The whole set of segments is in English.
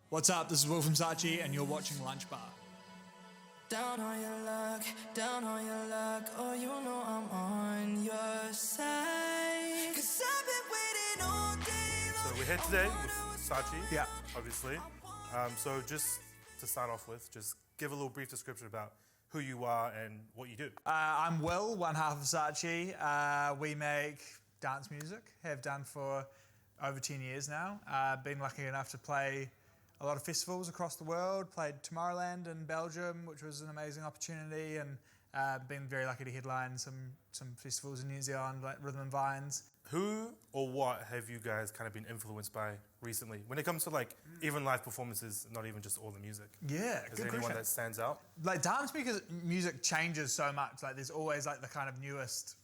What's up? This is Will from Sachi, and you're watching LVNCHBAR. Down on your luck, oh you know I'm on your side. 'Cause I've been waiting all day long. So we're here today with Sachi, Yeah. obviously. So just to start off with, just give a little brief description about who you are and what you do. I'm Will, one half of Sachi. We make dance music, have done for over 10 years now. Been lucky enough to play a lot of festivals across the world, played Tomorrowland in Belgium, which was an amazing opportunity, and been very lucky to headline some festivals in New Zealand, like Rhythm and Vines. Who or what have you guys kind of been influenced by recently? When it comes to like even live performances, not even just all the music. Yeah, Is good there anyone question. that stands out? Like dance music changes so much. Like there's always like the kind of newest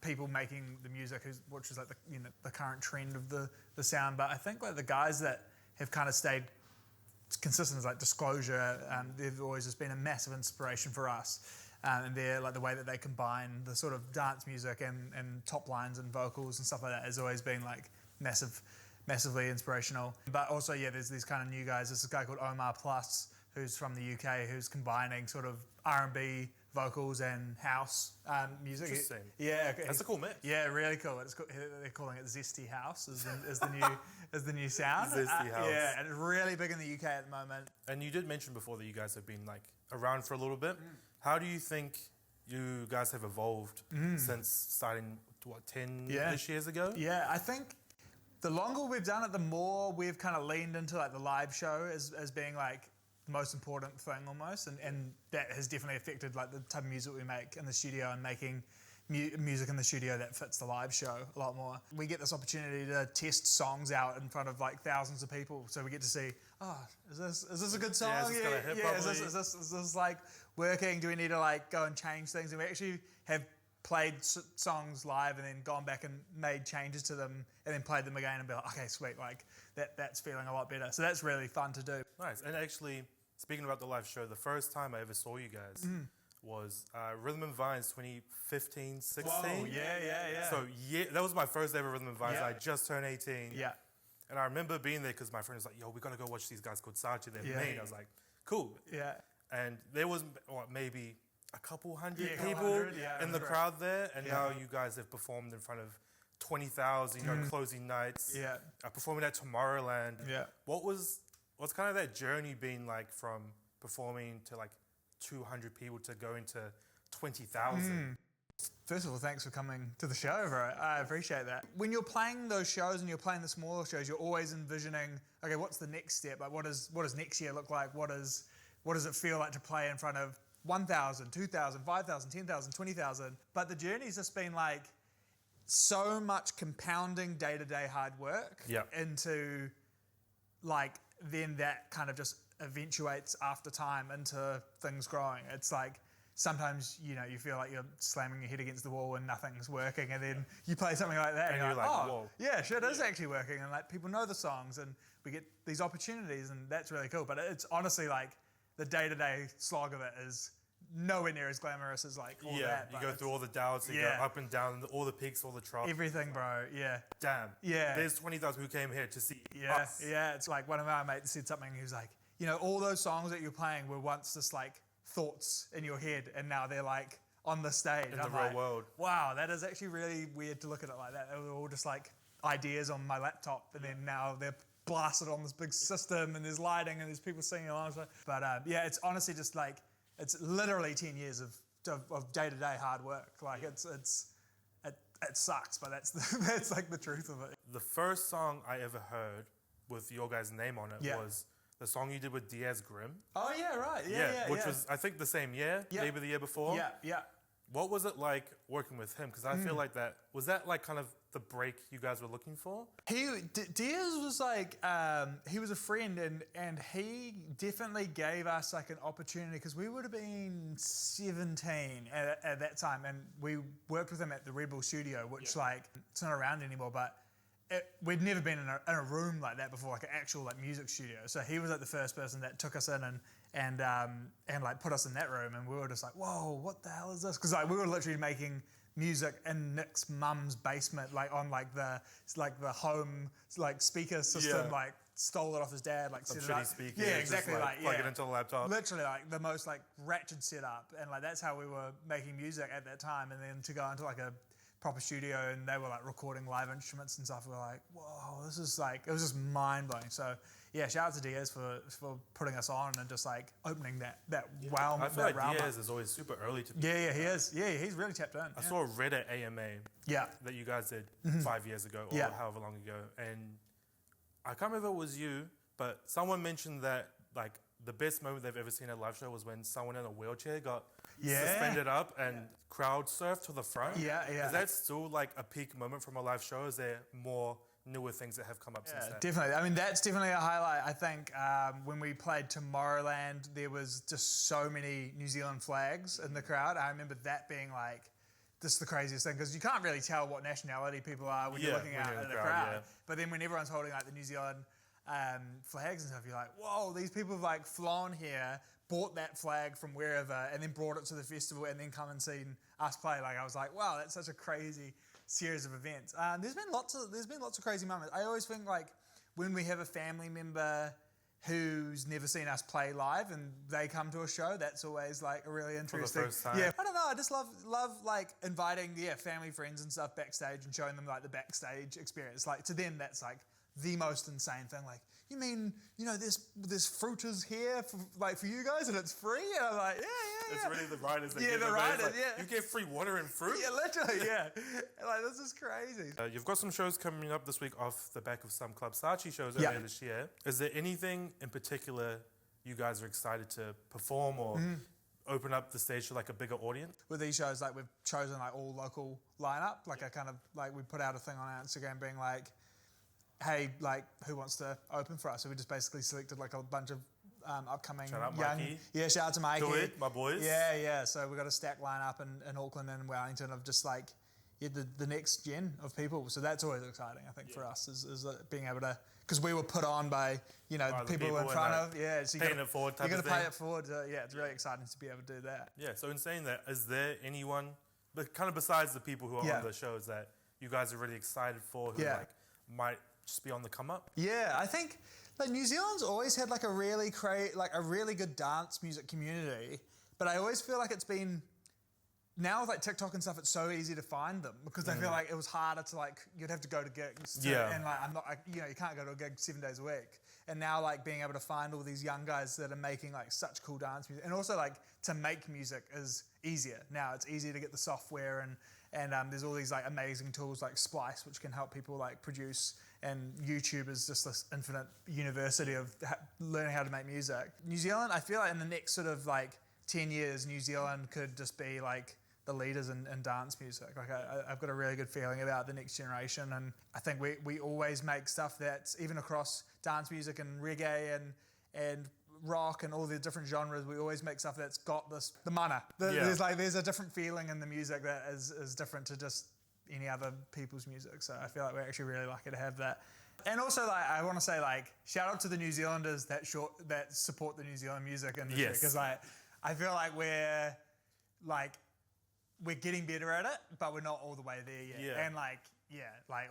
people making the music, which is like the current trend of the sound. But I think like the guys that have kind of stayed consistent is like Disclosure. They've always just been a massive inspiration for us. And they're like the way that they combine the sort of dance music and top lines and vocals and stuff like that has always been like massively inspirational. But also, yeah, there's these kind of new guys. There's this guy called Omar Plus, who's from the UK, who's combining sort of R&B vocals and house music. Interesting. Yeah, That's a cool mix. Yeah, really cool. They're calling it Zesty House is the new sound. Zesty House. Yeah, and it's really big in the UK at the moment. And you did mention before that you guys have been like around for a little bit. How do you think you guys have evolved since starting, 10-ish years ago? Yeah, I think the longer we've done it, the more we've kind of leaned into like the live show as being like the most important thing almost, and that has definitely affected like the type of music we make in the studio and making music in the studio that fits the live show a lot more. We get this opportunity to test songs out in front of like thousands of people, so we get to see, is this a good song? Yeah, is this gonna hit properly? Is this like working? Do we need to like go and change things? And we actually have played songs live and then gone back and made changes to them and then played them again and be like, okay, sweet, like that's feeling a lot better. So that's really fun to do. Nice. And actually, speaking about the live show, the first time I ever saw you guys was Rhythm and Vines 2015, 16. Whoa, yeah. So yeah, that was my first ever Rhythm and Vines. Yeah. I just turned 18. Yeah. And I remember being there because my friend was like, yo, we got to go watch these guys called Sachi. They're Maine. I was like, cool. Yeah. And there was maybe a couple hundred Yeah, people yeah, in the crowd there. And now you guys have performed in front of 20,000, closing nights. Yeah. Performing at Tomorrowland. Yeah. What's kind of that journey been like from performing to like 200 people to going to 20,000? First of all, thanks for coming to the show, bro. I appreciate that. When you're playing those shows and you're playing the smaller shows, you're always envisioning, okay, what's the next step? Like, what does next year look like? What does it feel like to play in front of 1,000, 2,000, 5,000, 10,000, 20,000? But the journey's just been like so much compounding day-to-day hard work into like then that kind of just eventuates after time into things growing. It's like sometimes, you feel like you're slamming your head against the wall and nothing's working, and then you play something like that and you're like, whoa. Yeah, shit is actually working, and like people know the songs and we get these opportunities, and that's really cool. But it's honestly like the day-to-day slog of it is nowhere near as glamorous as like all that. You go through all the doubts, you go up and down, all the peaks, all the troughs. Everything, bro, yeah. Damn. Yeah. There's 20,000 who came here to see us. Yeah, it's like one of our mates said something, he was like, all those songs that you're playing were once just like thoughts in your head, and now they're like on the stage. In the real world. Wow, that is actually really weird to look at it like that. They were all just like ideas on my laptop, and then now they're blasted on this big system, and there's lighting, and there's people singing along. But yeah, it's honestly just like, it's literally 10 years of day-to-day hard work. Like it sucks, but that's like the truth of it. The first song I ever heard with your guys' name on it was the song you did with Diaz Grimm. Oh yeah, right. Yeah. Which was, I think, the same year, maybe the year before. Yeah. What was it like working with him? Because I feel like was that like kind of the break you guys were looking for? Diaz was like, he was a friend, and he definitely gave us like an opportunity, because we would have been 17 at that time, and we worked with him at the Red Bull studio, which like, it's not around anymore, but we'd never been in a room like that before, like an actual like music studio. So he was like the first person that took us in and like put us in that room, and we were just like, whoa, what the hell is this? Because like we were literally making music in Nick's mum's basement, like on like the home like speaker system, like stole it off his dad, like Some set it up. shitty speakers. Yeah, exactly. Just, plug it into the laptop. Literally, like the most like ratchet setup, and like that's how we were making music at that time. And then to go into like a proper studio, and they were like recording live instruments and stuff. We were like, whoa, this is like, it was just mind blowing. So yeah, shout out to Diaz for putting us on and just like opening that realm. I feel that like realm Diaz up. is always super early to. Yeah, he is. Yeah, he's really tapped in. I saw a Reddit AMA. Yeah. That you guys did 5 years ago or however long ago, and I can't remember if it was you, but someone mentioned that like the best moment they've ever seen at a live show was when someone in a wheelchair got suspended up and crowd surfed to the front. Yeah. Is that still like a peak moment from a live show? Is there more newer things that have come up since then? Definitely. I mean, that's definitely a highlight. I think when we played Tomorrowland, there was just so many New Zealand flags in the crowd. I remember that being like, this is the craziest thing, because you can't really tell what nationality people are when you're looking out at the crowd. But then when everyone's holding like the New Zealand flags and stuff, you're like, whoa, these people have like flown here, bought that flag from wherever, and then brought it to the festival, and then come and seen us play. Like, I was like, wow, that's such a crazy series of events. There's been lots of crazy moments. I always think like when we have a family member who's never seen us play live and they come to a show, that's always like a really interesting. For the first time. Yeah, I don't know. I just love like inviting family, friends and stuff backstage and showing them like the backstage experience. Like to them, that's like the most insane thing. Like, you mean, this fruit is here for you guys and it's free? And I'm like, yeah. It's really the riders that Yeah, get the it, man. riders, It's like, yeah. You get free water and fruit? Yeah, literally, yeah. Like, this is crazy. You've got some shows coming up this week off the back of some Club Sachi shows earlier this year. Is there anything in particular you guys are excited to perform or open up the stage to like a bigger audience? With these shows, like we've chosen like all local lineup. Like I kind of like we put out a thing on our Instagram being like, hey, like who wants to open for us? So we just basically selected like a bunch of upcoming Shout out young. Mikey. Yeah, shout out to Mikey. Do it, my boys. Yeah. So we've got a stack lineup in Auckland and Wellington of just like the next gen of people. So that's always exciting, I think, for us is being able to, because we were put on by the people in front of. Yeah, so paying it forward type you're of going to thing. pay it forward. It's really exciting to be able to do that. Yeah, so in saying that, is there anyone, but kind of besides the people who are on the shows that you guys are really excited for, who like might just be on the come up? Yeah, I think like New Zealand's always had like a really good dance music community, but I always feel like it's been, now with like TikTok and stuff, it's so easy to find them because I feel like it was harder to like, you'd have to go to gigs and like you can't go to a gig 7 days a week. And now like being able to find all these young guys that are making like such cool dance music, and also like to make music is easier. Now it's easier to get the software and there's all these like amazing tools like Splice, which can help people like produce, and YouTube is just this infinite university of learning how to make music. New Zealand, I feel like in the next sort of like 10 years, New Zealand could just be like the leaders in dance music. Like I've got a really good feeling about the next generation, and I think we always make stuff that's even across dance music and reggae and rock and all the different genres. We always make stuff that's got the mana. There's a different feeling in the music that is different to just any other people's music. So I feel like we're actually really lucky to have that. And also, like, I want to say, like, shout out to the New Zealanders that support the New Zealand music industry, because like I feel like we're getting better at it, but we're not all the way there yet. Yeah. And like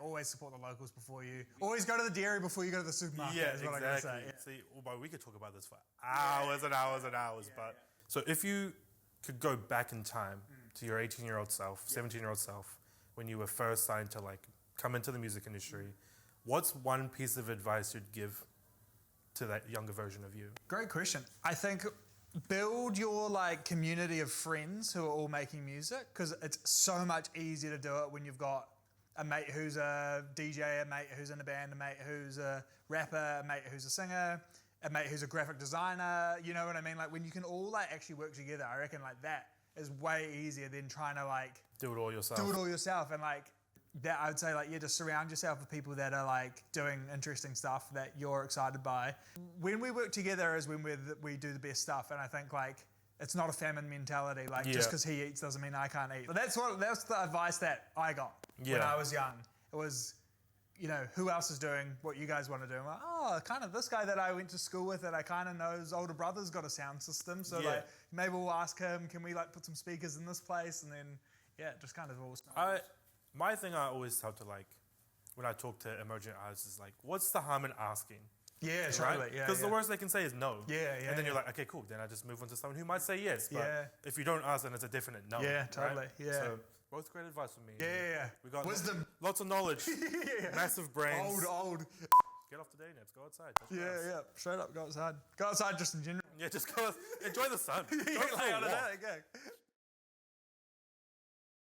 always support the locals before you. Always go to the dairy before you go to the supermarket. Yeah, is what exactly. I'm gonna say. See, well, we could talk about this for hours and hours and hours. So if you could go back in time to your 18-year-old self, 17-year-old self, when you were first starting to like come into the music industry, what's one piece of advice you'd give to that younger version of you? Great question. I think build your like community of friends who are all making music, because it's so much easier to do it when you've got a mate who's a DJ, a mate who's in a band, a mate who's a rapper, a mate who's a singer, a mate who's a graphic designer. You know what I mean? Like when you can all like actually work together, I reckon like that is way easier than trying to like do it all yourself. And like that, I would say like just surround yourself with people that are like doing interesting stuff that you're excited by. When we work together is when we do the best stuff, and I think like it's not a famine mentality. Like just because he eats doesn't mean I can't eat. But that's the advice that I got when I was young. It was, who else is doing what you guys want to do? I'm like, kind of this guy that I went to school with that I kind of know, his older brother's got a sound system. So like maybe we'll ask him, can we like put some speakers in this place? And then it just kind of all started. My thing I always tell to like, when I talk to emerging artists is like, what's the harm in asking? Yeah, totally. Yeah, Because the worst they can say is no. Yeah, And then you're like, okay, cool. Then I just move on to someone who might say yes. But Yeah. if you don't ask, then it's a definite no. Yeah, right? totally. Yeah. So both great advice from me. Yeah. We got Wisdom. lots of knowledge, massive brains. Old. Get off the day naps. Go outside. touch Yeah, grass. yeah. Straight up, go outside. Go outside just in general. Yeah, just go. Enjoy the sun. Go for Lay a on it walk. out, okay.